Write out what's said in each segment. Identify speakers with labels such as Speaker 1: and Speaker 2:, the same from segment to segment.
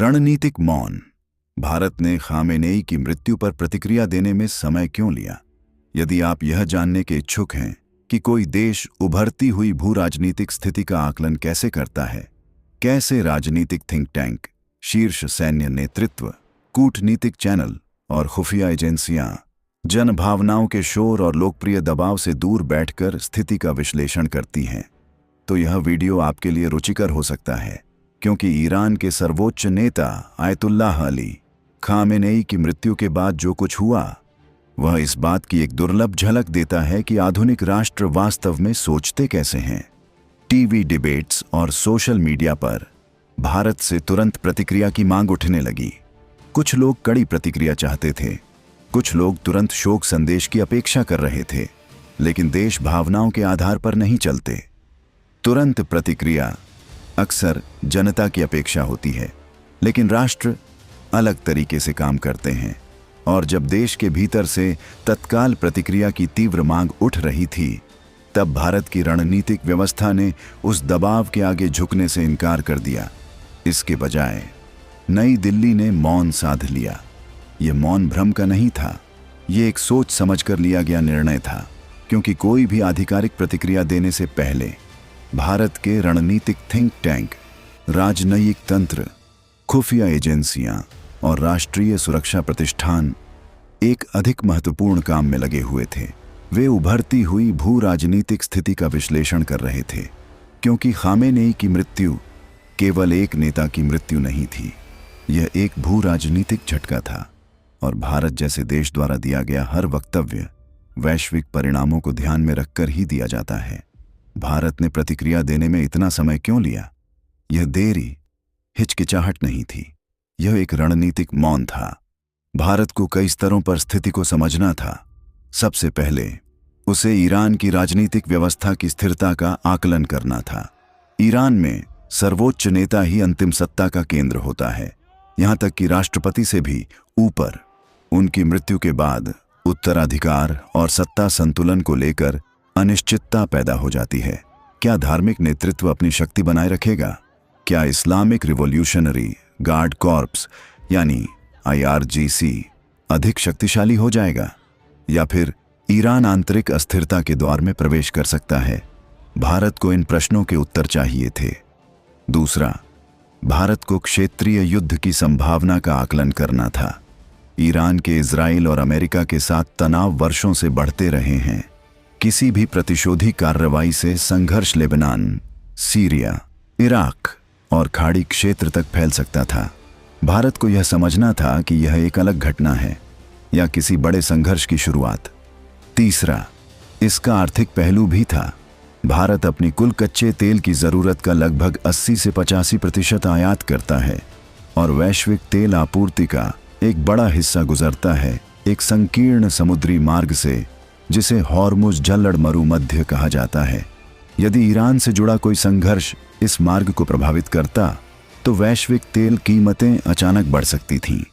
Speaker 1: रणनीतिक मौन। भारत ने खामेनेई की मृत्यु पर प्रतिक्रिया देने में समय क्यों लिया? यदि आप यह जानने के इच्छुक हैं कि कोई देश उभरती हुई भू राजनीतिक स्थिति का आकलन कैसे करता है, कैसे राजनीतिक थिंक टैंक, शीर्ष सैन्य नेतृत्व, कूटनीतिक चैनल और खुफिया एजेंसियां जनभावनाओं के शोर और लोकप्रिय दबाव से दूर बैठकर स्थिति का विश्लेषण करती हैं, तो यह वीडियो आपके लिए रुचिकर हो सकता है, क्योंकि ईरान के सर्वोच्च नेता आयतुल्लाह अली खामेनेई की मृत्यु के बाद जो कुछ हुआ वह इस बात की एक दुर्लभ झलक देता है कि आधुनिक राष्ट्र वास्तव में सोचते कैसे हैं। टीवी डिबेट्स और सोशल मीडिया पर भारत से तुरंत प्रतिक्रिया की मांग उठने लगी। कुछ लोग कड़ी प्रतिक्रिया चाहते थे, कुछ लोग तुरंत शोक संदेश की अपेक्षा कर रहे थे, लेकिन देश भावनाओं के आधार पर नहीं चलते। तुरंत प्रतिक्रिया अक्सर जनता की अपेक्षा होती है, लेकिन राष्ट्र अलग तरीके से काम करते हैं। और जब देश के भीतर से तत्काल प्रतिक्रिया की तीव्र मांग उठ रही थी, तब भारत की रणनीतिक व्यवस्था ने उस दबाव के आगे झुकने से इनकार कर दिया। इसके बजाय नई दिल्ली ने मौन साध लिया। यह मौन भ्रम का नहीं था, यह एक सोच समझकर लिया गया निर्णय था, क्योंकि कोई भी आधिकारिक प्रतिक्रिया देने से पहले भारत के रणनीतिक थिंक टैंक, राजनयिक तंत्र, खुफिया एजेंसियां और राष्ट्रीय सुरक्षा प्रतिष्ठान एक अधिक महत्वपूर्ण काम में लगे हुए थे। वे उभरती हुई भू राजनीतिक स्थिति का विश्लेषण कर रहे थे, क्योंकि खामेनेई की मृत्यु केवल एक नेता की मृत्यु नहीं थी, यह एक भू राजनीतिक झटका था। और भारत जैसे देश द्वारा दिया गया हर वक्तव्य वैश्विक परिणामों को ध्यान में रखकर ही दिया जाता है। भारत ने प्रतिक्रिया देने में इतना समय क्यों लिया? यह देरी हिचकिचाहट नहीं थी, यह एक रणनीतिक मौन था। भारत को कई स्तरों पर स्थिति को समझना था। सबसे पहले उसे ईरान की राजनीतिक व्यवस्था की स्थिरता का आकलन करना था। ईरान में सर्वोच्च नेता ही अंतिम सत्ता का केंद्र होता है, यहां तक कि राष्ट्रपति से भी ऊपर। उनकी मृत्यु के बाद उत्तराधिकार और सत्ता संतुलन को लेकर अनिश्चितता पैदा हो जाती है। क्या धार्मिक नेतृत्व अपनी शक्ति बनाए रखेगा? क्या इस्लामिक रिवॉल्यूशनरी गार्ड कॉर्प्स यानी IRGC अधिक शक्तिशाली हो जाएगा, या फिर ईरान आंतरिक अस्थिरता के द्वार में प्रवेश कर सकता है? भारत को इन प्रश्नों के उत्तर चाहिए थे। दूसरा, भारत को क्षेत्रीय युद्ध की संभावना का आकलन करना था। ईरान के इजराइल और अमेरिका के साथ तनाव वर्षों से बढ़ते रहे हैं। किसी भी प्रतिशोधी कार्रवाई से संघर्ष लेबनान, सीरिया, इराक और खाड़ी क्षेत्र तक फैल सकता था। भारत को यह समझना था कि यह एक अलग घटना है या किसी बड़े संघर्ष की शुरुआत। तीसरा, इसका आर्थिक पहलू भी था। भारत अपनी कुल कच्चे तेल की जरूरत का लगभग 80 से 85% आयात करता है और वैश्विक तेल आपूर्ति का एक बड़ा हिस्सा गुजरता है एक संकीर्ण समुद्री मार्ग से, जिसे हॉर्मुज जल्लड़ मरुमध्य कहा जाता है। यदि ईरान से जुड़ा कोई संघर्ष इस मार्ग को प्रभावित करता, तो वैश्विक तेल कीमतें अचानक बढ़ सकती थीं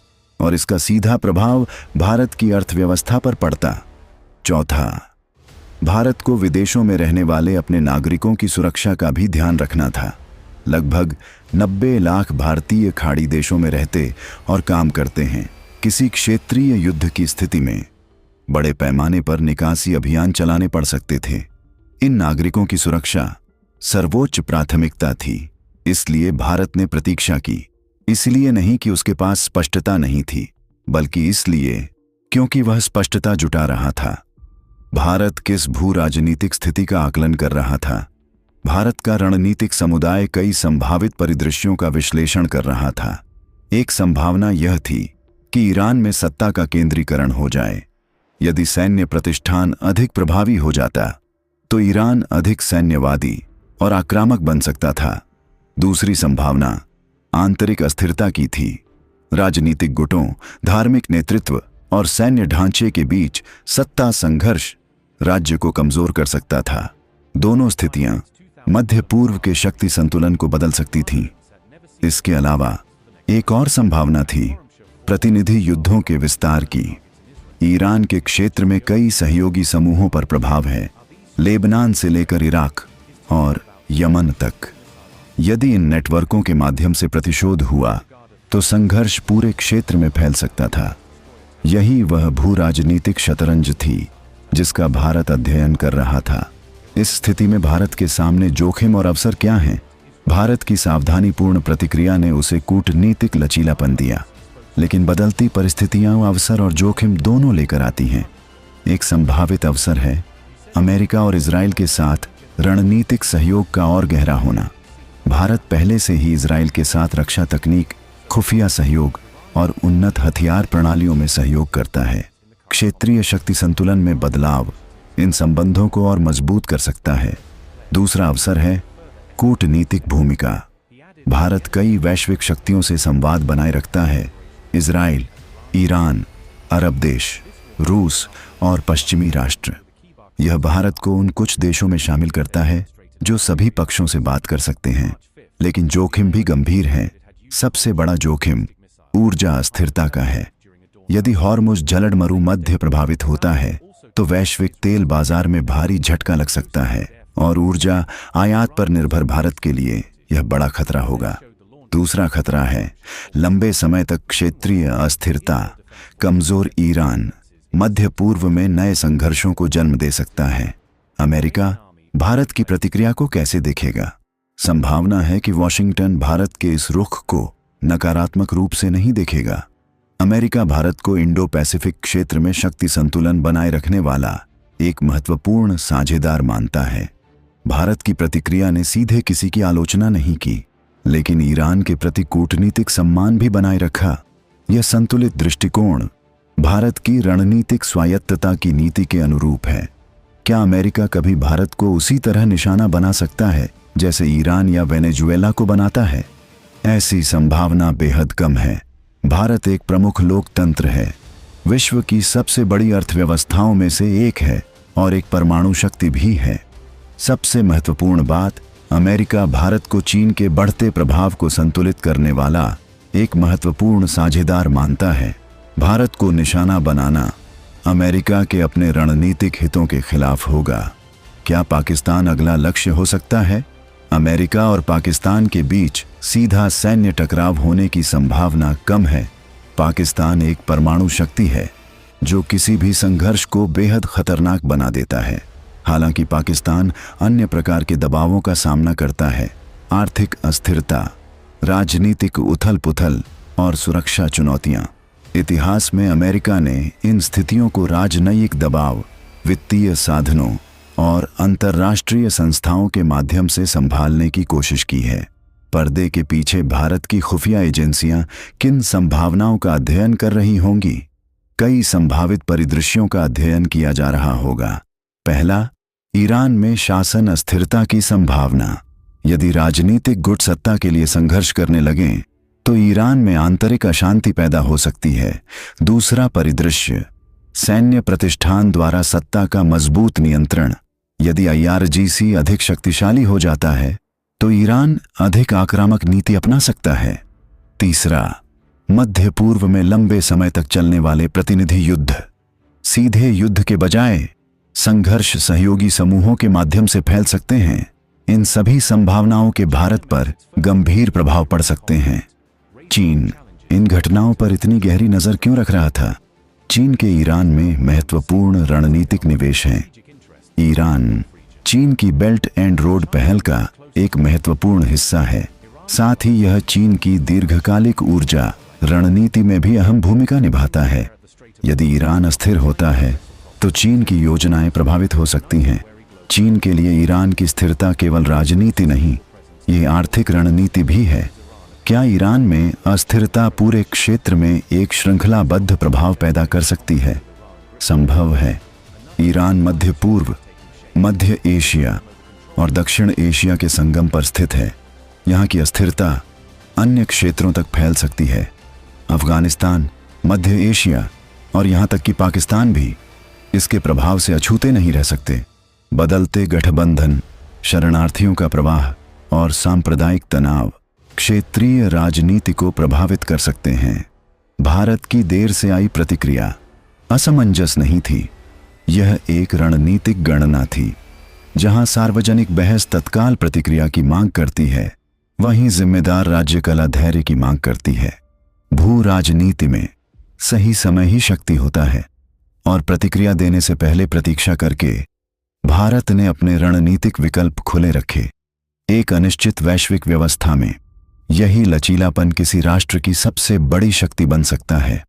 Speaker 1: और इसका सीधा प्रभाव भारत की अर्थव्यवस्था पर पड़ता। चौथा, भारत को विदेशों में रहने वाले अपने नागरिकों की सुरक्षा का भी ध्यान रखना था। लगभग 90 लाख भारतीय खाड़ी देशों में रहते और काम करते हैं। किसी क्षेत्रीय युद्ध की स्थिति में बड़े पैमाने पर निकासी अभियान चलाने पड़ सकते थे। इन नागरिकों की सुरक्षा सर्वोच्च प्राथमिकता थी, इसलिए भारत ने प्रतीक्षा की। इसलिए नहीं कि उसके पास स्पष्टता नहीं थी, बल्कि इसलिए क्योंकि वह स्पष्टता जुटा रहा था। भारत किस भू राजनीतिक स्थिति का आकलन कर रहा था? भारत का रणनीतिक समुदाय कई संभावित परिदृश्यों का विश्लेषण कर रहा था। एक संभावना यह थी कि ईरान में सत्ता का केंद्रीकरण हो जाए। यदि सैन्य प्रतिष्ठान अधिक प्रभावी हो जाता, तो ईरान अधिक सैन्यवादी और आक्रामक बन सकता था। दूसरी संभावना आंतरिक अस्थिरता की थी। राजनीतिक गुटों, धार्मिक नेतृत्व और सैन्य ढांचे के बीच सत्ता संघर्ष राज्य को कमजोर कर सकता था। दोनों स्थितियां मध्य पूर्व के शक्ति संतुलन को बदल सकती थीं। इसके अलावा एक और संभावना थी प्रतिनिधि युद्धों के विस्तार की। ईरान के क्षेत्र में कई सहयोगी समूहों पर प्रभाव है, लेबनान से लेकर इराक और यमन तक। यदि इन नेटवर्कों के माध्यम से प्रतिशोध हुआ, तो संघर्ष पूरे क्षेत्र में फैल सकता था। यही वह भू राजनीतिक शतरंज थी जिसका भारत अध्ययन कर रहा था। इस स्थिति में भारत के सामने जोखिम और अवसर क्या हैं? भारत की सावधानीपूर्ण प्रतिक्रिया ने उसे कूटनीतिक लचीलापन दिया, लेकिन बदलती परिस्थितियां अवसर और जोखिम दोनों लेकर आती हैं। एक संभावित अवसर है अमेरिका और इजराइल के साथ रणनीतिक सहयोग का और गहरा होना। भारत पहले से ही इजराइल के साथ रक्षा तकनीक, खुफिया सहयोग और उन्नत हथियार प्रणालियों में सहयोग करता है। क्षेत्रीय शक्ति संतुलन में बदलाव इन संबंधों को और मजबूत कर सकता है। दूसरा अवसर है कूटनीतिक भूमिका। भारत कई वैश्विक शक्तियों से संवाद बनाए रखता है। इजराइल, ईरान, अरब देश, रूस और पश्चिमी राष्ट्र। यह भारत को उन कुछ देशों में शामिल करता है जो सभी पक्षों से बात कर सकते हैं, लेकिन जोखिम भी गंभीर है। सबसे बड़ा जोखिम ऊर्जा अस्थिरता का है। यदि हॉर्मुज़ जलड मरु मध्य प्रभावित होता है तो वैश्विक तेल बाजार में भारी झटका लग सकता है और ऊर्जा आयात पर निर्भर भारत के लिए यह बड़ा खतरा होगा। दूसरा खतरा है लंबे समय तक क्षेत्रीय अस्थिरता। कमजोर ईरान मध्य पूर्व में नए संघर्षों को जन्म दे सकता है। अमेरिका भारत की प्रतिक्रिया को कैसे देखेगा? संभावना है कि वॉशिंगटन भारत के इस रुख को नकारात्मक रूप से नहीं देखेगा। अमेरिका भारत को इंडो पैसिफिक क्षेत्र में शक्ति संतुलन बनाए रखने वाला एक महत्वपूर्ण साझेदार मानता है। भारत की प्रतिक्रिया ने सीधे किसी की आलोचना नहीं की, लेकिन ईरान के प्रति कूटनीतिक सम्मान भी बनाए रखा। यह संतुलित दृष्टिकोण भारत की रणनीतिक स्वायत्तता की नीति के अनुरूप है। क्या अमेरिका कभी भारत को उसी तरह निशाना बना सकता है जैसे ईरान या वेनेजुएला को बनाता है? ऐसी संभावना बेहद कम है। भारत एक प्रमुख लोकतंत्र है, विश्व की सबसे बड़ी अर्थव्यवस्थाओं में से एक है और एक परमाणु शक्ति भी है। सबसे महत्वपूर्ण बात, अमेरिका भारत को चीन के बढ़ते प्रभाव को संतुलित करने वाला एक महत्वपूर्ण साझेदार मानता है। भारत को निशाना बनाना अमेरिका के अपने रणनीतिक हितों के खिलाफ होगा। क्या पाकिस्तान अगला लक्ष्य हो सकता है? अमेरिका और पाकिस्तान के बीच सीधा सैन्य टकराव होने की संभावना कम है। पाकिस्तान एक परमाणु शक्ति है जो किसी भी संघर्ष को बेहद खतरनाक बना देता है। हालांकि पाकिस्तान अन्य प्रकार के दबावों का सामना करता है। आर्थिक अस्थिरता, राजनीतिक उथल-पुथल और सुरक्षा चुनौतियां। इतिहास में अमेरिका ने इन स्थितियों को राजनयिक दबाव, वित्तीय साधनों और अंतर्राष्ट्रीय संस्थाओं के माध्यम से संभालने की कोशिश की है। पर्दे के पीछे भारत की खुफिया एजेंसियां किन संभावनाओं का अध्ययन कर रही होंगी? कई संभावित परिदृश्यों का अध्ययन किया जा रहा होगा। पहला, ईरान में शासन अस्थिरता की संभावना। यदि राजनीतिक गुट सत्ता के लिए संघर्ष करने लगें तो ईरान में आंतरिक अशांति पैदा हो सकती है। दूसरा परिदृश्य, सैन्य प्रतिष्ठान द्वारा सत्ता का मजबूत नियंत्रण। यदि IRGC अधिक शक्तिशाली हो जाता है तो ईरान अधिक आक्रामक नीति अपना सकता है। तीसरा, मध्य पूर्व में लंबे समय तक चलने वाले प्रतिनिधि युद्ध। सीधे युद्ध के बजाय संघर्ष सहयोगी समूहों के माध्यम से फैल सकते हैं। इन सभी संभावनाओं के भारत पर गंभीर प्रभाव पड़ सकते हैं। चीन इन घटनाओं पर इतनी गहरी नजर क्यों रख रहा था? चीन के ईरान में महत्वपूर्ण रणनीतिक निवेश हैं। ईरान चीन की बेल्ट एंड रोड पहल का एक महत्वपूर्ण हिस्सा है। साथ ही यह चीन की दीर्घकालिक ऊर्जा रणनीति में भी अहम भूमिका निभाता है। यदि ईरान अस्थिर होता है तो चीन की योजनाएं प्रभावित हो सकती हैं। चीन के लिए ईरान की स्थिरता केवल राजनीति नहीं, ये आर्थिक रणनीति भी है। क्या ईरान में अस्थिरता पूरे क्षेत्र में एक श्रृंखलाबद्ध प्रभाव पैदा कर सकती है? संभव है। ईरान मध्य पूर्व, मध्य एशिया और दक्षिण एशिया के संगम पर स्थित है। यहाँ की अस्थिरता अन्य क्षेत्रों तक फैल सकती है। अफगानिस्तान, मध्य एशिया और यहाँ तक कि पाकिस्तान भी इसके प्रभाव से अछूते नहीं रह सकते। बदलते गठबंधन, शरणार्थियों का प्रवाह और सांप्रदायिक तनाव क्षेत्रीय राजनीति को प्रभावित कर सकते हैं। भारत की देर से आई प्रतिक्रिया असमंजस नहीं थी, यह एक रणनीतिक गणना थी। जहां सार्वजनिक बहस तत्काल प्रतिक्रिया की मांग करती है, वहीं जिम्मेदार राज्य कला धैर्य की मांग करती है। भू राजनीति में सही समय ही शक्ति होता है, और प्रतिक्रिया देने से पहले प्रतीक्षा करके भारत ने अपने रणनीतिक विकल्प खुले रखे। एक अनिश्चित वैश्विक व्यवस्था में यही लचीलापन किसी राष्ट्र की सबसे बड़ी शक्ति बन सकता है।